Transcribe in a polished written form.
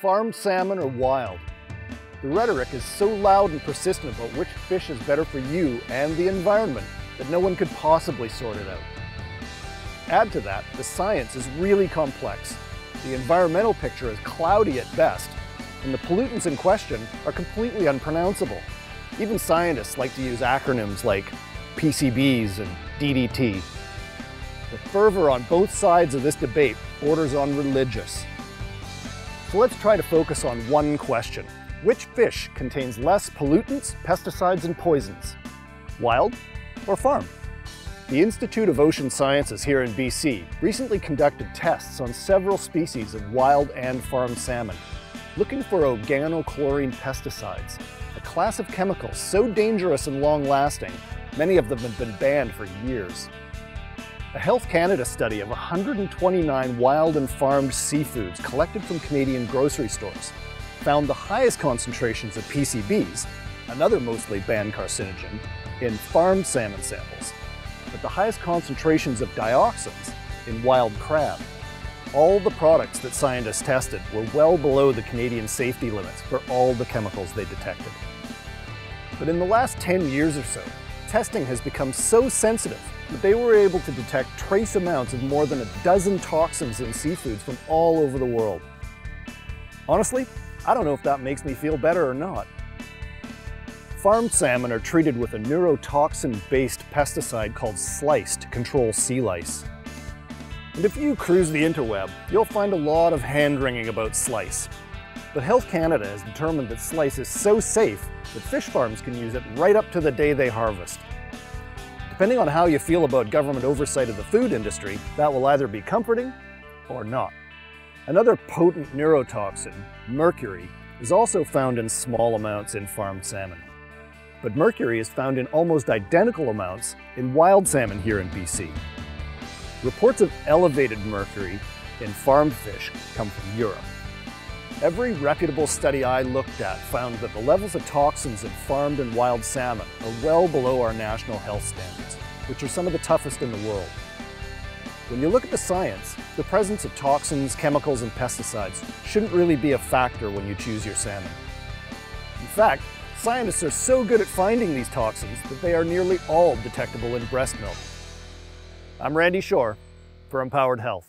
farmed salmon or wild? The rhetoric is so loud and persistent about which fish is better for you and the environment that no one could possibly sort it out. Add to that, the science is really complex. The environmental picture is cloudy at best, and the pollutants in question are completely unpronounceable. Even scientists like to use acronyms like PCBs and DDT. The fervor on both sides of this debate borders on religious. So let's try to focus on one question. Which fish contains less pollutants, pesticides, and poisons? Wild or farmed? The Institute of Ocean Sciences here in BC recently conducted tests on several species of wild and farmed salmon, looking for organochlorine pesticides, a class of chemicals so dangerous and long-lasting, many of them have been banned for years. A Health Canada study of 129 wild and farmed seafoods collected from Canadian grocery stores found the highest concentrations of PCBs, another mostly banned carcinogen, in farmed salmon samples, but the highest concentrations of dioxins in wild crab. All the products that scientists tested were well below the Canadian safety limits for all the chemicals they detected. But in the last 10 years or so, testing has become so sensitive that they were able to detect trace amounts of more than a dozen toxins in seafoods from all over the world. Honestly, I don't know if that makes me feel better or not. Farmed salmon are treated with a neurotoxin-based pesticide called Slice to control sea lice. And if you cruise the interweb, you'll find a lot of hand-wringing about Slice. But Health Canada has determined that Slice is so safe that fish farms can use it right up to the day they harvest. Depending on how you feel about government oversight of the food industry, that will either be comforting or not. Another potent neurotoxin, mercury, is also found in small amounts in farmed salmon. But mercury is found in almost identical amounts in wild salmon here in BC. Reports of elevated mercury in farmed fish come from Europe. Every reputable study I looked at found that the levels of toxins in farmed and wild salmon are well below our national health standards, which are some of the toughest in the world. When you look at the science, the presence of toxins, chemicals, and pesticides shouldn't really be a factor when you choose your salmon. In fact, scientists are so good at finding these toxins that they are nearly all detectable in breast milk. I'm Randy Shore for Empowered Health.